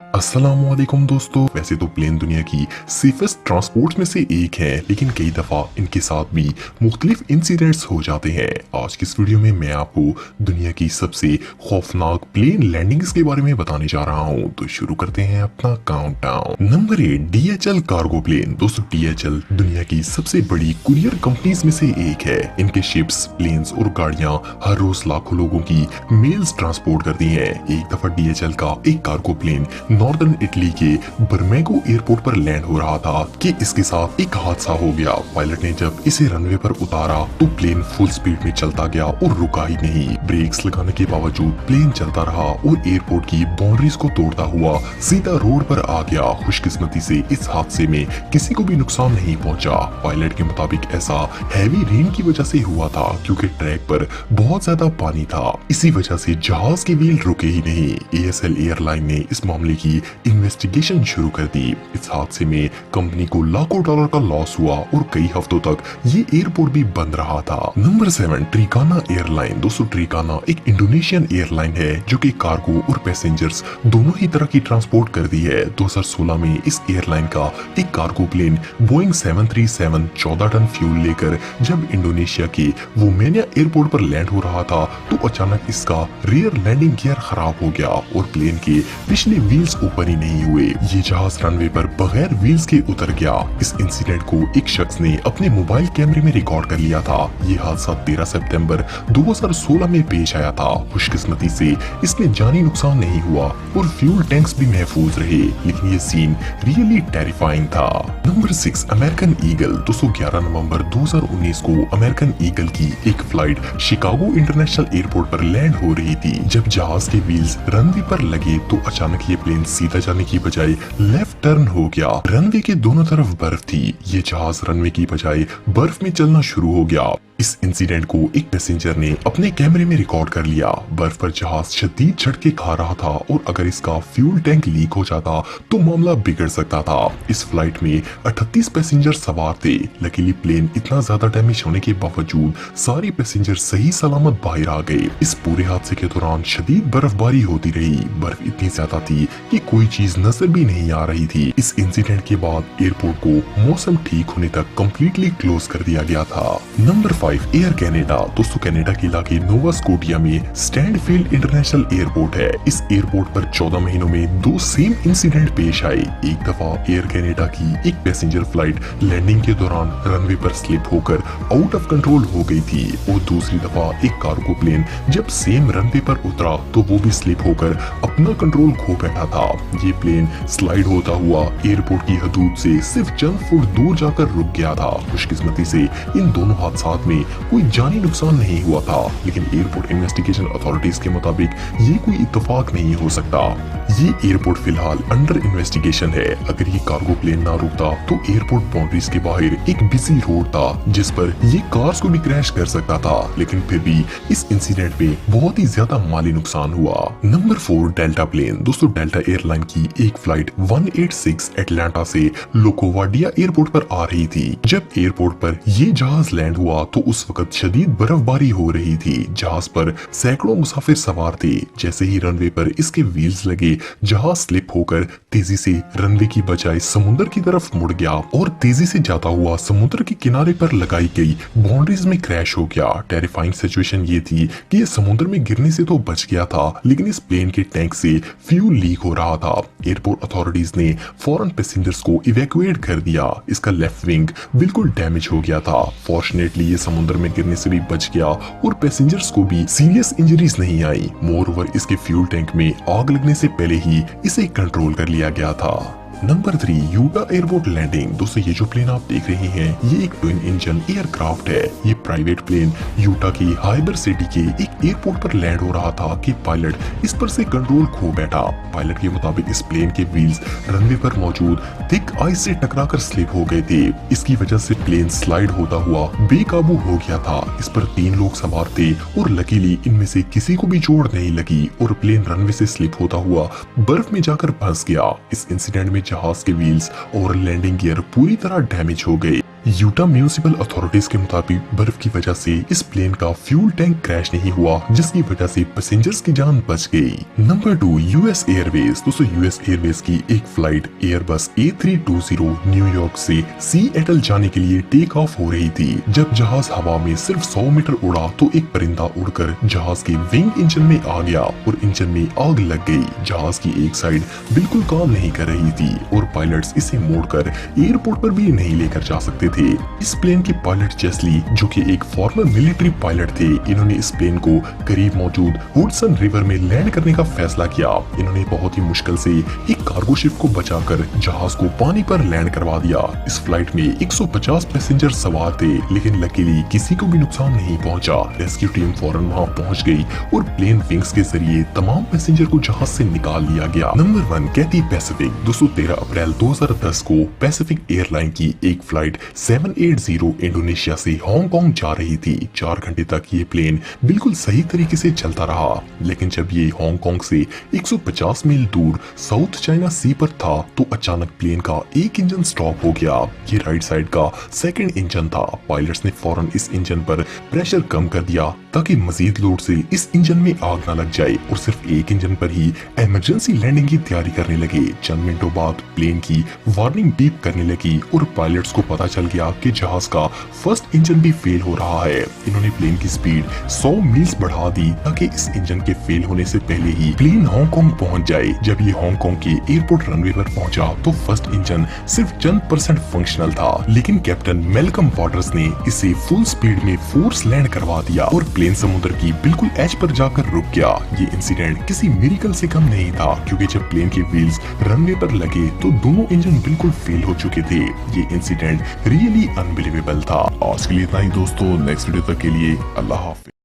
अस्सलामुअलैकुम दोस्तों। वैसे तो प्लेन दुनिया की सेफेस्ट ट्रांसपोर्ट में से एक है, लेकिन कई दफा इनके साथ भी मुख्तलिफ इंसिडेंट्स हो जाते हैं। आज की इस वीडियो में मैं आपको दुनिया की सबसे खौफनाक प्लेन लैंडिंग्स के बारे में बताने जा रहा हूं। तो शुरू करते हैं अपना countdown. Number 8, DHL cargo plane. दोस्तों DHL दुनिया की सबसे बड़ी कुरियर कंपनीज में से एक है। इनके शिप्स, प्लेन्स और गाड़ियां हर रोज लाखों लोगों की मेल्स ट्रांसपोर्ट करती हैं। एक दफा DHL का एक कार्गो प्लेन नॉर्दर्न इटली के बर्मेगो एयरपोर्ट पर लैंड हो रहा था कि इसके साथ एक हादसा हो गया। पायलट ने जब इसे रनवे पर उतारा तो प्लेन फुल स्पीड में चलता गया और रुका ही नहीं। ब्रेक्स लगाने के बावजूद प्लेन चलता रहा और एयरपोर्ट की बाउंड्रीज को तोड़ता हुआ सीधा रोड पर आ गया। खुशकिस्मती से इस हादसे में किसी को भी नुकसान नहीं पहुंचा। पायलट के मुताबिक ऐसा हैवी रेन की वजह से हुआ था, क्योंकि ट्रैक पर बहुत ज्यादा पानी था। इसी वजह से जहाज के व्हील रुके ही नहीं। ASL एयरलाइन ने इस मामले की इन्वेस्टिगेशन शुरू कर दी। इस हादसे में कंपनी को लाखों डॉलर का लॉस हुआ और कई हफ्तों तक ये एयरपोर्ट भी बंद रहा था। नंबर 7, ट्रिकाना एयरलाइन। दोस्तों ट्रिकाना एक इंडोनेशियन एयरलाइन है जो कि कार्गो और पैसेंजर्स दोनों ही तरह की ट्रांसपोर्ट करती है। 2016 में इस एयरलाइन का एक cargo plane Boeing 737 14 ton fuel लेकर जब इंडोनेशिया के वोमेनिया एयरपोर्ट पर लैंड हो रहा था तो अचानक इसका रियर लैंडिंग गियर खराब हो गया और प्लेन के पिछले व्हील्स ऊपर ही नहीं हुए। ये जहाज रनवे पर बगैर व्हील्स के उतर गया। इस इंसिडेंट को एक शख्स ने अपने मोबाइल कैमरे में रिकॉर्ड कर लिया था। ये हादसा 13 सितंबर 2016 में पेश आया था। खुशकिस्मती से इसमें जानी नुकसान नहीं हुआ और फ्यूल टैंक्स भी महफूज रहे, लेकिन ये सीन रियली टेरिफाइंग था। Number 6, American eagle. 11 नवंबर 2019 को अमेरिकन ईगल की एक फ्लाइट शिकागो इंटरनेशनल एयरपोर्ट पर लैंड हो रही थी। जब जहाज के व्हील्स रनवे पर लगे तो अचानक ये प्लेन सीधा जाने की बजाय लेफ्ट टर्न हो गया। रनवे के दोनों तरफ बर्फ थी। ये जहाज रनवे की बजाय बर्फ में चलना शुरू हो गया। इस इंसिडेंट को एक पैसेंजर ने अपने कैमरे में रिकॉर्ड कर लिया। बर्फ पर जहाज शदीद झटके खा रहा था और अगर इसका फ्यूल टैंक लीक हो जाता तो मामला बिगड़ सकता था। इस फ्लाइट में 38 पैसेंजर सवार थे। लकीली प्लेन इतना ज्यादा डैमेज होने के बावजूद सारे पैसेंजर सही सलामत बाहर आ गए। इस पूरे हादसे के दौरान शदीद बर्फबारी होती रही। बर्फ इतनी ज्यादा थी कि कोई चीज नजर भी नहीं आ रही थी। इस इंसिडेंट के बाद एयरपोर्ट को मौसम ठीक होने तक कंप्लीटली क्लोज कर दिया गया था। Number 5, air Canada. दोस्तों कनाडा के इलाके नोवा स्कोटिया में स्टैंडफील्ड इंटरनेशनल एयरपोर्ट है। इस एयरपोर्ट पर 14 महीनों में 2 सेम इंसिडेंट पेश आए। एक दफा एयर कनाडा की एक पैसेंजर फ्लाइट लैंडिंग के दौरान रनवे पर स्लिप होकर आउट ऑफ कंट्रोल हो गई थी और दूसरी दफा एक कार्गो प्लेन जब सेम रनवे पर उतरा तो वो भी स्लिप होकर अपना कंट्रोल खो बैठा था। ये प्लेन स्लाइड होता हुआ एयरपोर्ट की हदूद से सिर्फ चंद फुट दूर जाकर रुक गया था। खुशकिस्मती से इन दोनों हादसात में कोई जानी नुकसान नहीं हुआ था, लेकिन एयरपोर्ट इन्वेस्टिगेशन अथॉरिटीज के मुताबिक ये कोई इत्तेफाक नहीं हो सकता। ये एयरपोर्ट फिलहाल अंडर इन्वेस्टिगेशन है। अगर ये कार्गो प्लेन ना रुकता तो एयरपोर्ट बाउंड्रीज के बाहर एक बिजी रोड था जिस पर ये कार्स को भी क्रैश कर सकता था, लेकिन फिर भी इस इंसिडेंट में बहुत ही ज्यादा माली नुकसान हुआ। Number 4, Delta plane. दोस्तों डेल्टा एयरलाइन की एक फ्लाइट 186 एटलांटा से लोकोवाडिया एयरपोर्ट पर आ रही थी। जब एयरपोर्ट पर ये जहाज लैंड हुआ तो उस वक्त शदीद बर्फबारी हो रही थी। जहाज पर सैकड़ों मुसाफिर सवार थे। जैसे ही रनवे पर इसके व्हील्स लगे जहाज स्लिप होकर तेजी से रनवे की बजाय समुद्र की तरफ मुड़ गया और तेजी से जाता हुआ समुद्र के किनारे पर लगाई गई बाउंड्रीज में क्रैश हो गया। टेरिफाइंग सिचुएशन ये थी कि ये समुद्र में गिरने से तो बच गया था, लेकिन इस प्लेन के टैंक से फ्यूल लीक हो रहा था। एयरपोर्ट अथॉरिटीज ने फौरन पैसेंजर्स को इवैक्यूएट कर दिया। इसका लेफ्ट विंग बिल्कुल डैमेज हो गया था। फॉर्चुनेटली ये समुद्र में गिरने से भी बच गया और पैसेंजर्स को भी सीरियस इंजरीज नहीं आई। मोर ओवर इसके फ्यूल टैंक में आग लगने से पहले ही इसे कंट्रोल कर लिया गया था। Number 3, Utah airport landing. दोस्तों ये जो प्लेन आप देख रहे हैं ये एक ट्विन इंजन एयरक्राफ्ट है। ये प्राइवेट प्लेन यूटा की हाइबर सिटी के एक एयरपोर्ट पर लैंड हो रहा था कि पायलट इस पर से कंट्रोल खो बैठा। पायलट के मुताबिक इस प्लेन के व्हील्स रनवे पर मौजूद थिक आइस से टकराकर स्लिप हो गए थे। इसकी वजह से प्लेन स्लाइड होता हुआ बेकाबू हो गया था। इस पर 3 लोग सवार थे और लकीली इनमें से किसी को भी चोट नहीं लगी और प्लेन रनवे से स्लिप होता हुआ बर्फ में जाकर फंस गया। इस इंसिडेंट में जहाज के व्हील्स और लैंडिंग गियर पूरी तरह डैमेज हो गए। यूटा म्यूनिसिपल अथॉरिटीज के मुताबिक बर्फ की वजह से इस प्लेन का फ्यूल टैंक क्रैश नहीं हुआ, जिसकी वजह से पैसेंजर्स की जान बच गई। Number 2, US Airways. दोस्तों यूएस एयरवेज की एक फ्लाइट एयरबस A320 न्यूयॉर्क से सिएटल जाने के लिए टेक ऑफ हो रही थी। जब जहाज हवा में सिर्फ 100 मीटर उड़ा तो एक परिंदा उड़कर जहाज के विंग इंजन में आ गया और इंजन में आग लग गई। जहाज की एक साइड बिल्कुल काम नहीं कर रही थी और पायलट्स इसे मोड़कर एयरपोर्ट पर भी नहीं लेकर जा सकते थे। इस प्लेन के पायलट जेसली, जो कि एक फॉर्मर मिलिट्री पायलट थे, इन्होंने इस प्लेन को करीब मौजूद हुडसन रिवर में लैंड करने का फैसला किया। इन्होंने बहुत ही मुश्किल से एक कार्गो शिप को बचाकर जहाज को पानी पर लैंड करवा दिया। इस फ्लाइट में 150 पैसेंजर सवार थे, लेकिन लकीली किसी को भी नुकसान नहीं पहुंचा। रेस्क्यू टीम फौरन वहां पहुंच गई और प्लेन विंग्स के जरिए तमाम पैसेंजर को जहाज से निकाल लिया गया। नंबर 1, कैथी पैसिफिक। दोस्तों 13 अप्रैल 2010 को पैसिफिक एयरलाइन की एक फ्लाइट 780 इंडोनेशिया से हांगकांग जा रही थी। 4 घंटे तक ये प्लेन बिल्कुल सही तरीके से चलता रहा, लेकिन जब ये हांगकांग से 150 मील दूर साउथ चाइना सी पर था तो अचानक प्लेन का एक इंजन स्टॉप हो गया। ये राइट साइड का सेकंड इंजन था। पायलट्स ने फौरन इस इंजन पर प्रेशर कम कर दिया ताकि मजीद लोड से इस इंजन में आग न लग जाए और सिर्फ एक इंजन पर ही इमरजेंसी लैंडिंग की तैयारी करने लगे। चंद मिनटों बाद प्लेन की वार्निंग बीप करने लगी और पायलट्स को पता चल गया कि जहाज का फर्स्ट इंजन भी फेल हो रहा है। इन्होंने प्लेन की स्पीड 100 मील्स बढ़ा दी ताकि इस इंजन के फेल होने से पहले ही प्लेन हांगकांग पहुंच जाए। जब ये हांगकांग के एयरपोर्ट रनवे पर पहुंचा तो फर्स्ट इंजन सिर्फ चंद % फंक्शनल था, लेकिन कैप्टन मेलकम वॉटर्स ने इसे फुल स्पीड में फोर्स लैंड करवा दिया और प्लेन समुद्र की बिल्कुल एज पर जाकर रुक गया। ये इंसिडेंट किसी मिरेकल से कम नहीं था, क्योंकि जब प्लेन के व्हील्स रनवे पर लगे तो दोनों इंजन बिल्कुल फेल हो चुके थे। ये इंसिडेंट रियली अनबिलीवेबल था। आज के लिए इतना ही दोस्तों, नेक्स्ट वीडियो तक के लिए अल्लाह हाफिज।